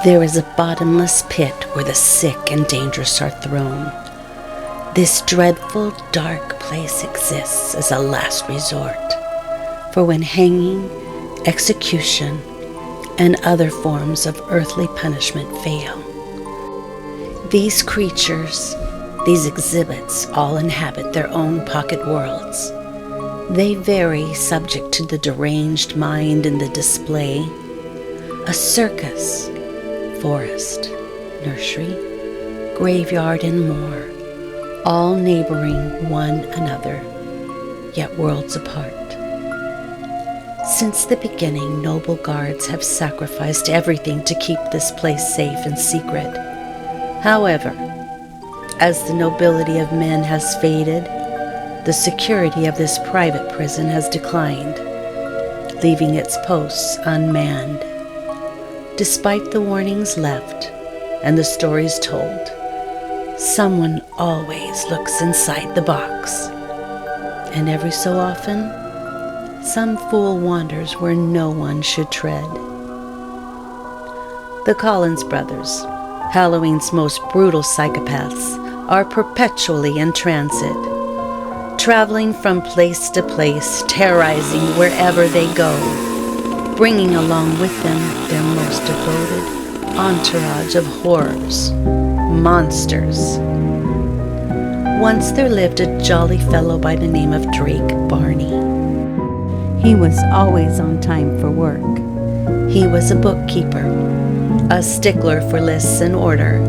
There is a bottomless pit where the sick and dangerous are thrown. This dreadful, dark place exists as a last resort for when hanging, execution, and other forms of earthly punishment fail. These creatures, these exhibits, all inhabit their own pocket worlds. They vary subject to the deranged mind in the display. A circus, forest, nursery, graveyard, and more, all neighboring one another, yet worlds apart. Since the beginning, noble guards have sacrificed everything to keep this place safe and secret. However, as the nobility of men has faded, the security of this private prison has declined, leaving its posts unmanned. Despite the warnings left and the stories told, someone always looks inside the box. And every so often, some fool wanders where no one should tread. The Collins brothers, Halloween's most brutal psychopaths, are perpetually in transit, traveling from place to place, terrorizing wherever they go, bringing along with them their most devoted entourage of horrors, monsters. Once there lived a jolly fellow by the name of Drake Barney. He was always on time for work. He was a bookkeeper, a stickler for lists and order.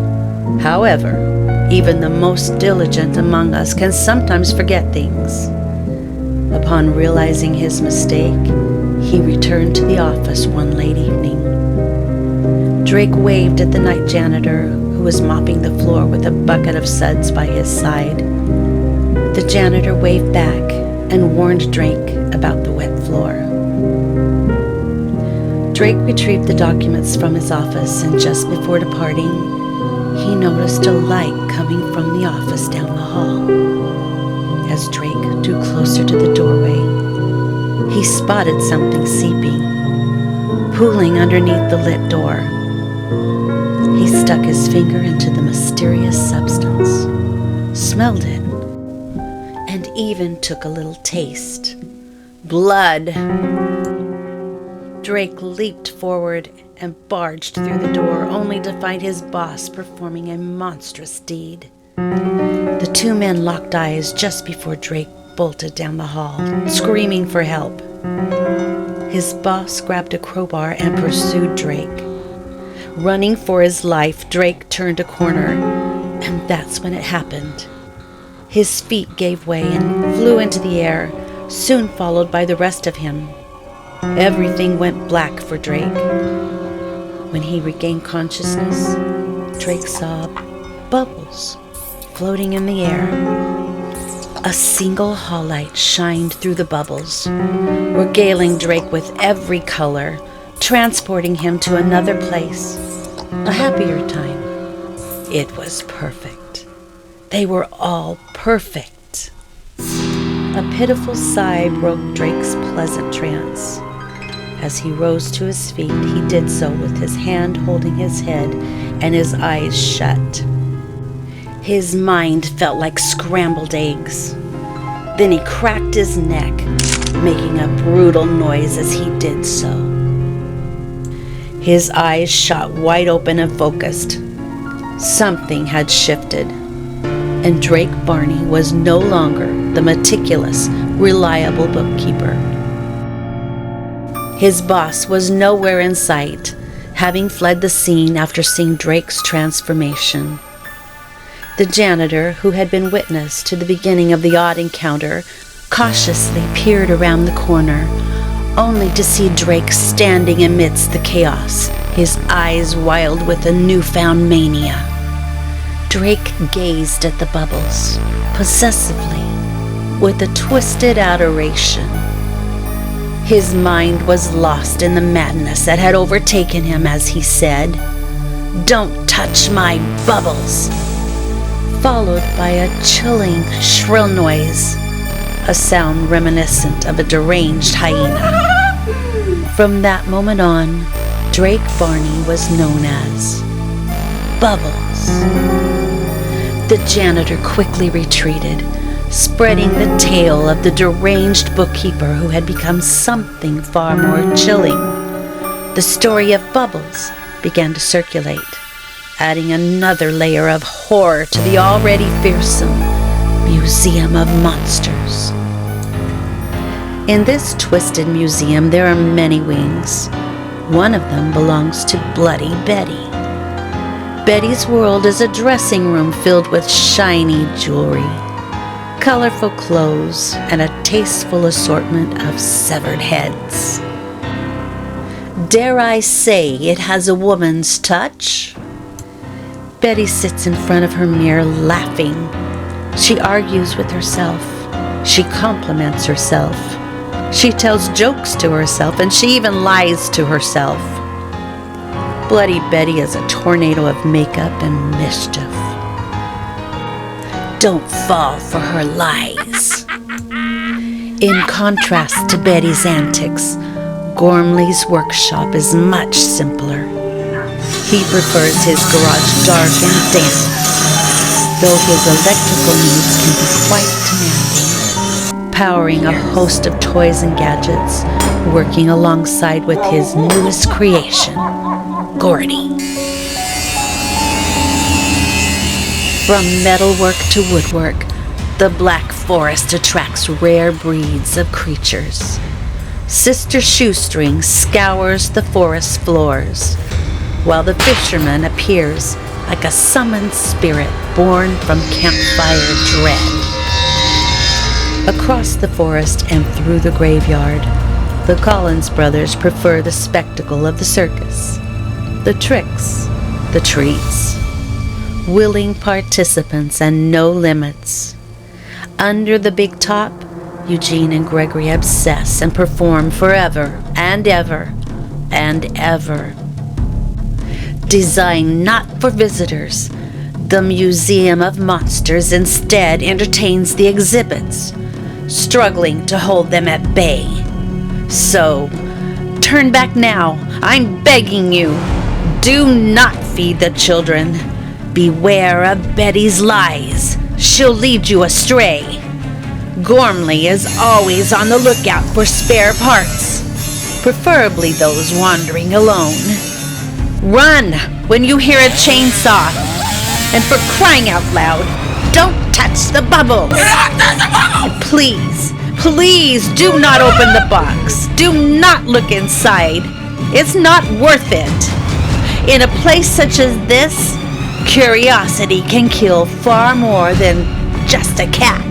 However, even the most diligent among us can sometimes forget things. Upon realizing his mistake, he returned to the office one late evening. Drake waved at the night janitor, who was mopping the floor with a bucket of suds by his side. The janitor waved back and warned Drake about the wet floor. Drake retrieved the documents from his office, and just before departing, he noticed a light coming from the office down the hall. As Drake drew closer to the doorway, he spotted something seeping, pooling underneath the lit door. He stuck his finger into the mysterious substance, smelled it, and even took a little taste. Blood! Drake leaped forward and barged through the door, only to find his boss performing a monstrous deed. The two men locked eyes just before Drake bolted down the hall, screaming for help. His boss grabbed a crowbar and pursued Drake. Running for his life, Drake turned a corner, and that's when it happened. His feet gave way and flew into the air, soon followed by the rest of him. Everything went black for Drake. When he regained consciousness, Drake saw bubbles floating in the air. A single hall light shined through the bubbles, regaling Drake with every color, transporting him to another place, a happier time. It was perfect. They were all perfect. A pitiful sigh broke Drake's pleasant trance. As he rose to his feet, he did so with his hand holding his head and his eyes shut. His mind felt like scrambled eggs. Then he cracked his neck, making a brutal noise as he did so. His eyes shot wide open and focused. Something had shifted, and Drake Barney was no longer the meticulous, reliable bookkeeper. His boss was nowhere in sight, having fled the scene after seeing Drake's transformation. The janitor, who had been witness to the beginning of the odd encounter, cautiously peered around the corner, only to see Drake standing amidst the chaos, his eyes wild with a newfound mania. Drake gazed at the bubbles, possessively, with a twisted adoration. His mind was lost in the madness that had overtaken him as he said, "Don't touch my bubbles," followed by a chilling, shrill noise, a sound reminiscent of a deranged hyena. From that moment on, Drake Barney was known as Bubbles. The janitor quickly retreated, spreading the tale of the deranged bookkeeper who had become something far more chilling. The story of Bubbles began to circulate, adding another layer of horror to the already fearsome Museum of Monsters. In this twisted museum, there are many wings. One of them belongs to Bloody Betty. Betty's world is a dressing room filled with shiny jewelry, colorful clothes, and a tasteful assortment of severed heads. Dare I say it has a woman's touch? Betty sits in front of her mirror laughing. She argues with herself. She compliments herself. She tells jokes to herself, and she even lies to herself. Bloody Betty is a tornado of makeup and mischief. Don't fall for her lies. In contrast to Betty's antics, Gormley's workshop is much simpler. He prefers his garage dark and damp, though his electrical needs can be quite demanding, powering a host of toys and gadgets, working alongside with his newest creation, Gordy. From metalwork to woodwork, the Black Forest attracts rare breeds of creatures. Sister Shoestring scours the forest floors, while the fisherman appears like a summoned spirit born from campfire dread. Across the forest and through the graveyard, the Collins brothers prefer the spectacle of the circus, the tricks, the treats, willing participants and no limits. Under the big top, Eugene and Gregory obsess and perform forever and ever and ever. Designed not for visitors, the Museum of Monsters instead entertains the exhibits, struggling to hold them at bay. So, turn back now, I'm begging you. Do not feed the children. Beware of Betty's lies. She'll lead you astray. Gormley is always on the lookout for spare parts, preferably those wandering alone. Run when you hear a chainsaw, and for crying out loud, don't touch the bubbles. Please, please do not open the box. Do not look inside. It's not worth it. In a place such as this, curiosity can kill far more than just a cat.